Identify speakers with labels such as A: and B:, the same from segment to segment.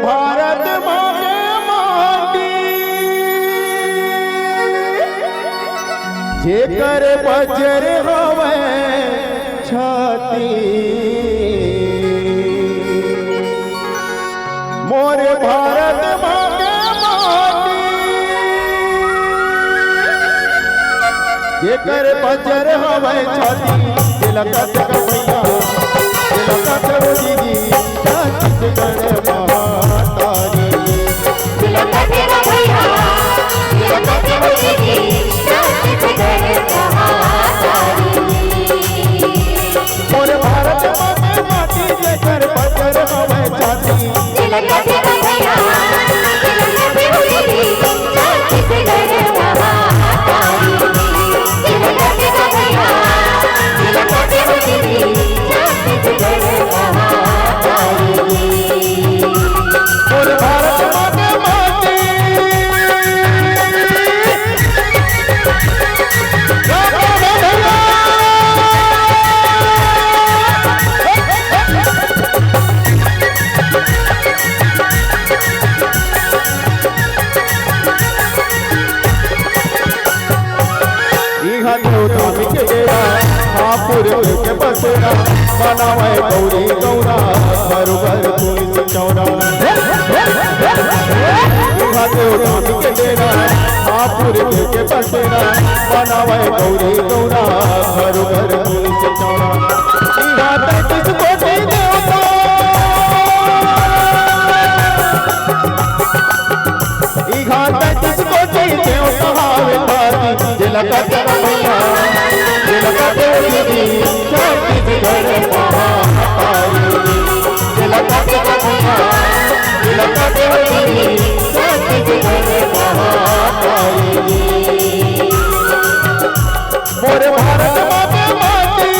A: भारत मागे माटी जेकर बजर हवे छाती मोर भारत मागे माटी जेकर बजर हवे छाती तिलक भैया तिलक दीदी छत्तीसगढ़ महातारी
B: तिलक भैया तिलक दीदी छत्तीसगढ़ महातारी
A: मोर भारत मागे माटी जेकर बजर हवे छाती
B: तिलक भैया तिलक दीदी छत्तीसगढ़ महातारी तिलक भैया तिलक दीदी छत्तीसगढ़ महातारी
A: मोर भारत मागे माटी हापुर के बसेरा बनावे गौरी गौरा घर घर तुलसी चौरा के डेरा हापुर के बसेरा बनावे गौरी गौरा घर घर तुलसी चौरा किसको देवता किसको देवता हावे तिलक भैया तिलक दीदी छत्तीसगढ़ महातारी तिलक भैया तिलक दीदी छत्तीसगढ़ महातारी मोर भारत मागे माटी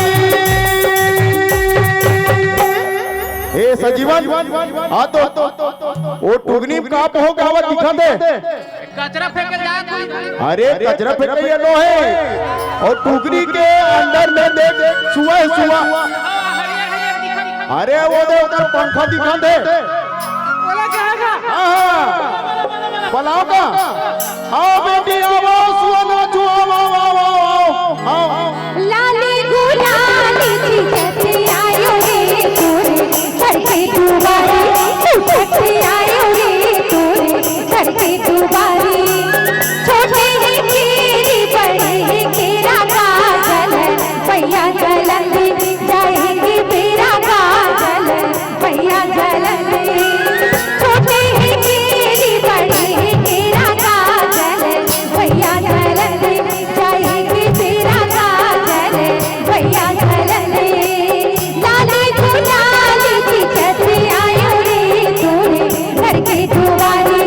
A: हे सजीवन हाँ तो वो टुगनी काप हो गावा दिखा दे
C: कचरा फेंके जाए
A: अरे कचरा फेंके नो है और टुकड़ी के अंदर में देख सुआ सुआ अरे वो दे उधर पंखा दिखा दे पलाव का आओ बेटी आओ सुआ ना छुआ आओ
B: लाली गुलाली की जैसे आयो रे तोरे घर के दुआरे जैसे आयो रे तोरे घर के दुआरे छोटे ही केरी बड़े ही केरा काजल भैया जलन जाएंगे बेरा काजल भैया जलन छोटे ही केरी बड़े ही केरा काजल भैया जलन जाएंगे बेरा काजल भैया जलन लाली गुलाली की छतरी आयो रे तोरे घर के दुआरे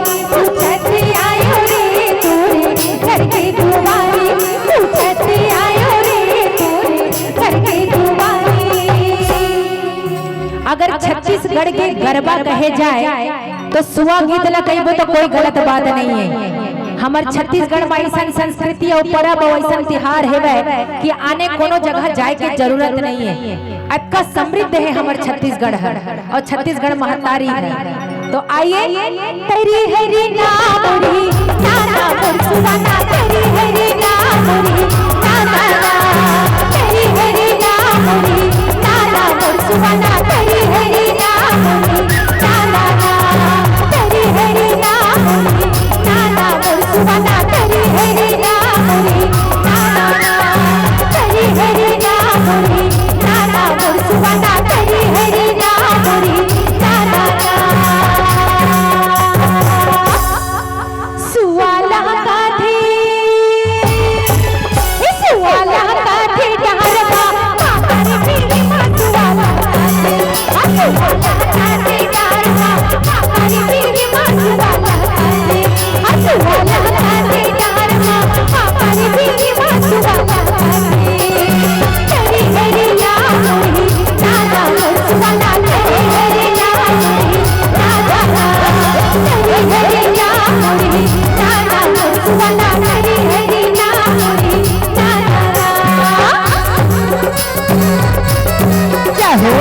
B: छतरी आयो रे तोरे घर के दुआरे छतरी आयो रे तोरे घर के दुआरे।
D: अगर छत्तीसगढ़ के गरबा कहे जाए तो सुआ गीत ला कहबो तो कोई गलत बात नहीं है। हमार छत्तीसगढ़ में ऐसा संस्कृति और परब और ऐसा त्योहार है कि आने कोनो जगह जाए के जरूरत नहीं है। अक्का समृद्ध है हमार छत्तीसगढ़ और छत्तीसगढ़ महतारी है। तो आइए
B: तेरी हरी नामरी नाना सुवाना तेरी हरी नामरी नाना तेरी हरी नामरी नाना सुवाना तेरी हरी नामरी नाना तेरी हरी नामरी नाना सुवाना तेरी हरी नामरी नाना तेरी हरी नामरी नाना सुवाना तेरी हरी नामरी नाना सुवाला काथे डहरवा पापा रे पीली सुवाला काथे सुवाला काथे डहरवा पापा रे पीली सुवाला काथे सुवाला काथे डहरवा पापा रे पीली सुवाला काथे तेरी हरी नामरी नाना सुवाला तेरी हरी नामरी नाना तेरी हरी नामरी नाना सुवाला तेरी हरी नामरी नाना
D: क्या हो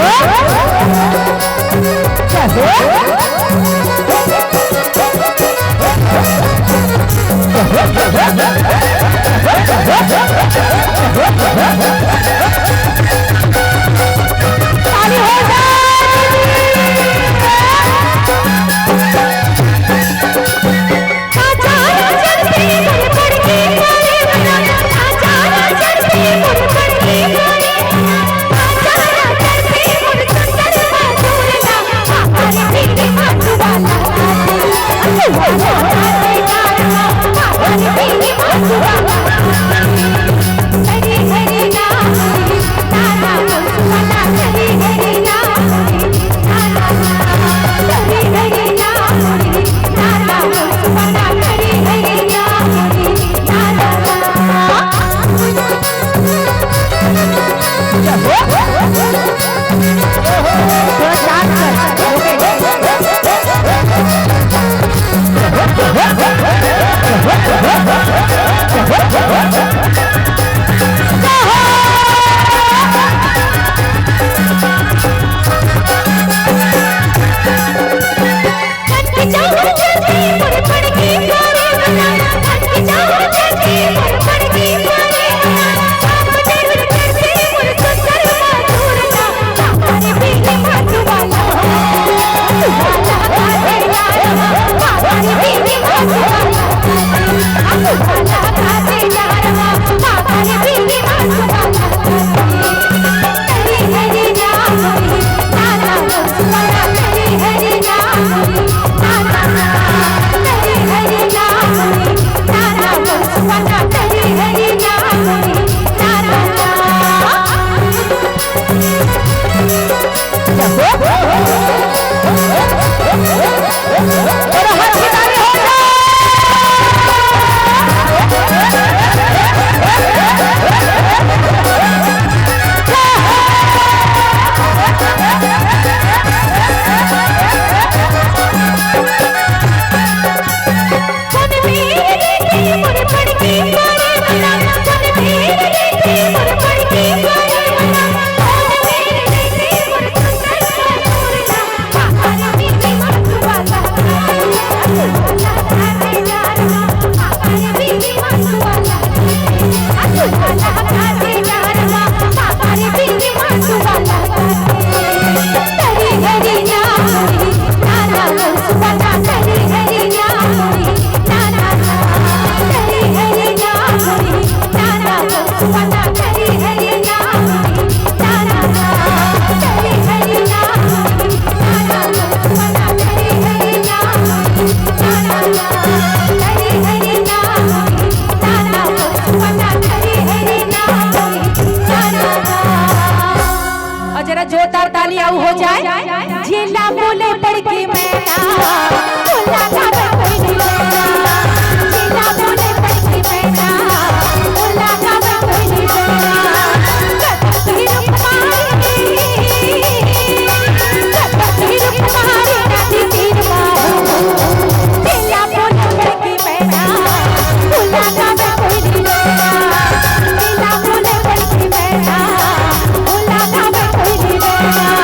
B: ताली हो हो जाए जिला बोले पड़ के मैना बोला गावे कोई नहीं बोला जिला बोले पड़ के मैना बोला गावे कोई नहीं बोला कतई रुपमारी नाती तीर बाहू जिला बोले पड़ के मैना बोला गावे कोई नहीं बोला जिला बोले पड़ के मैना बोला गावे कोई नहीं बोला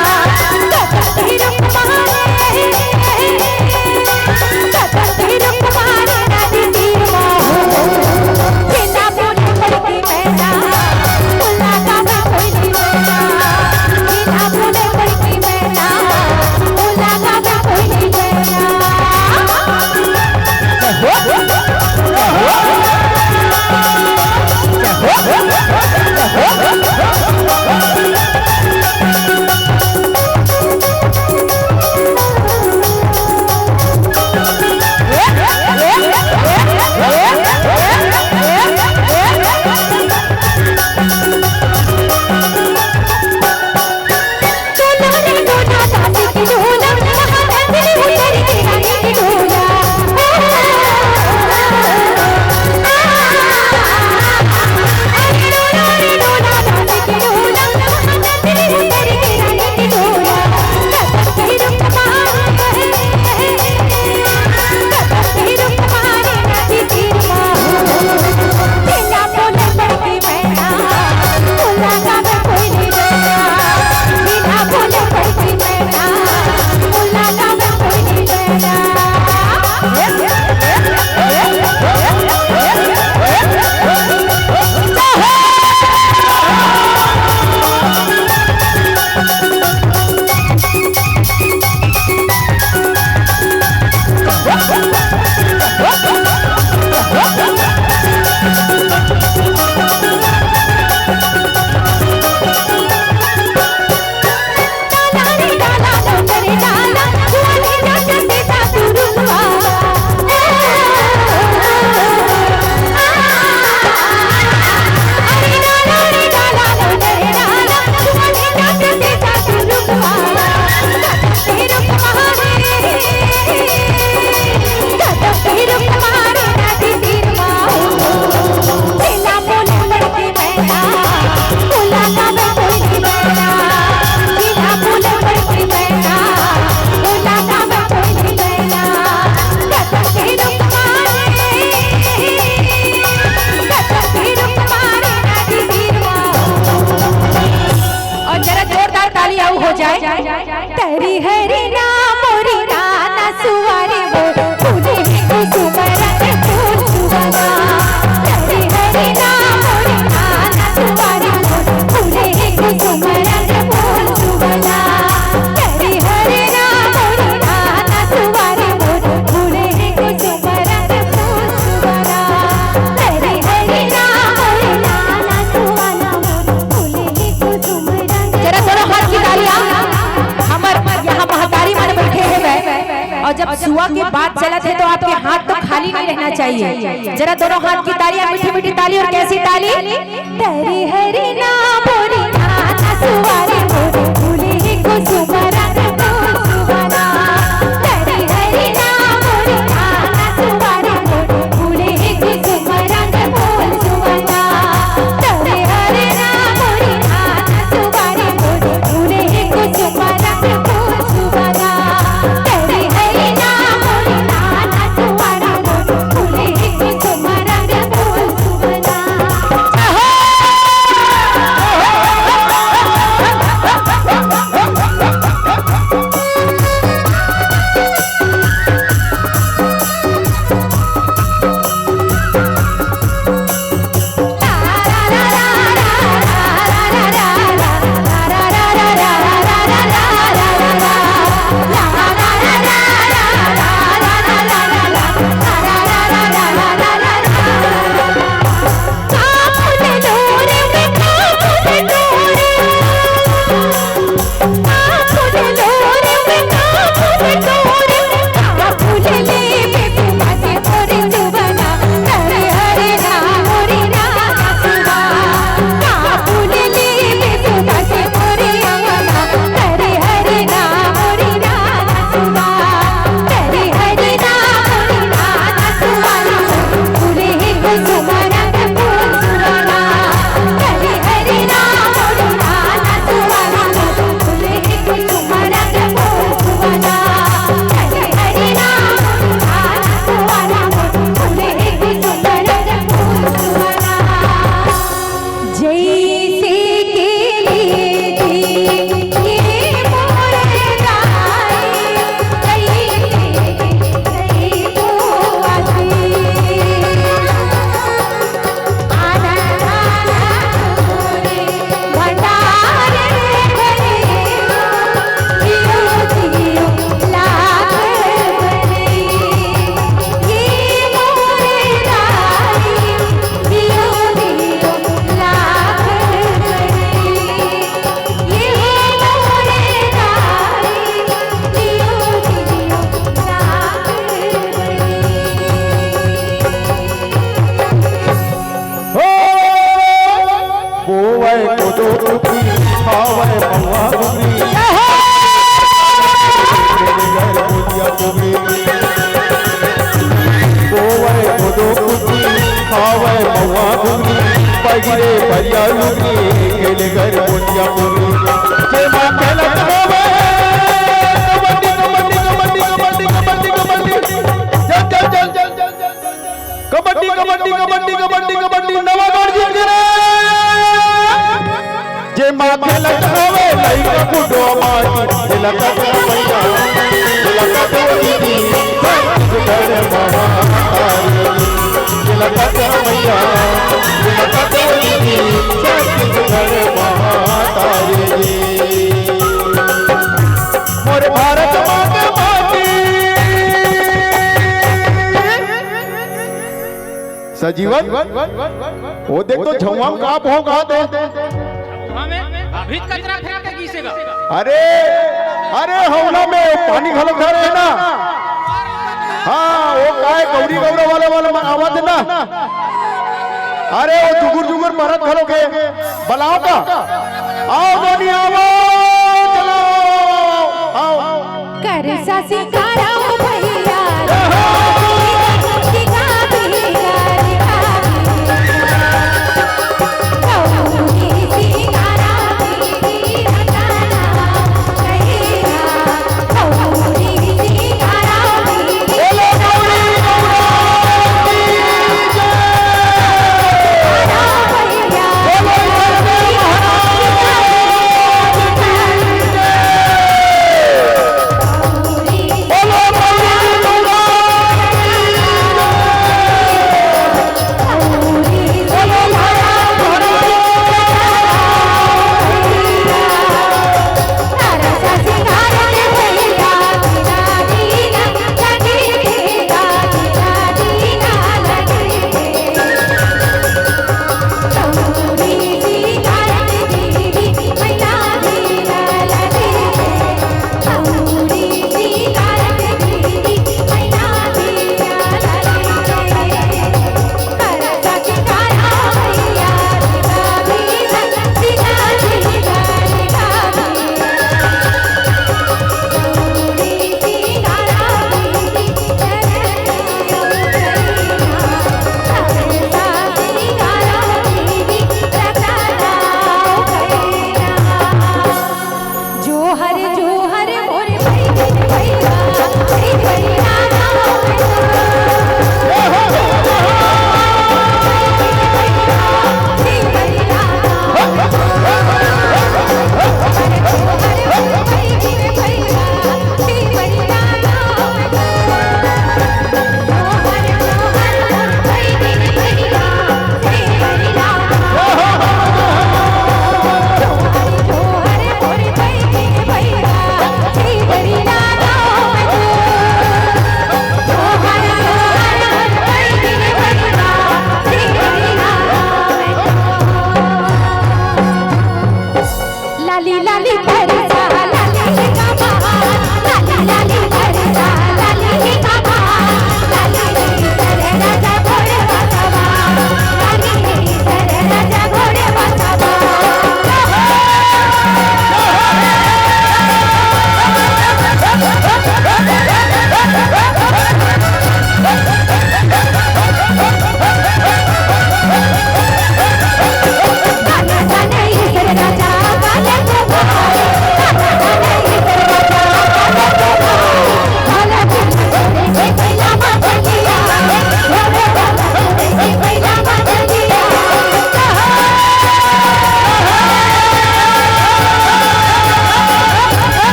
B: हरी हरी नाम मोरी नाना सुवारे वो फूले कुसुमरंग फूल सुवना हरी हरी नाम मोरी नाना सुवारे वो फूले कुसुमरंग फूल सुवना हरी हरी नाम मोरी नाना सुवारे वो फूले कुसुमरंग फूल सुवना हरी हरी नाम मोरी नाना सुवाना फूले कुसुमरंग।
D: जरा दोनों हाथ की तालियां हमर यहाँ महतारी मन बैठे हैं और जब सुआ की बात चलत है तो आपके हाथ तो खाली नहीं रहना चाहिए। जरा दोनों हाथ की तालियां मीठी मीठी ताली और कैसी ताली।
B: हरी हरी नाम मोरी नाना सुवारे मोरे फूले कुसुमरंग फूल सुवना हरी हरी नाम मोरी नाना सुवारे मोरे फूले कुसुमरंग फूल सुवना हरी हरी नाम मोरी नाना सुवारे मोरे फूले कुसुमरंग फूल सुवना हरी हरी नाम मोरी नाना सुवारे मोरे फूले कुसुमरंग फूल सुवना।
A: गिरे भरिया लुगी खेले घर मोतिया पूरी जे मां खेलत होवे कबड्डी कबड्डी कबड्डी कबड्डी कबड्डी कबड्डी चल चल चल चल कबड्डी कबड्डी कबड्डी कबड्डी कबड्डी नवागढ़ जीत रे जे मां खेलत होवे नहीं का बुडो माई खेलत भैया खेलत दीदी घर महातारी खेलत भैया मोरे भारत माँ के माटी सजीवन वो देख तो झुआ का भों कहा दे
C: अभी कचरा फेंक के घीसेगा।
A: अरे अरे हौला में पानी घलो खा रहे ना। हाँ वो काय गौरी गौरा वाले आवाज ना। अरे वो जुगुर जुगुर मरद घलो के बलाओ का आओ बोनी आओ चलो आओ
B: कर सा सिंगारा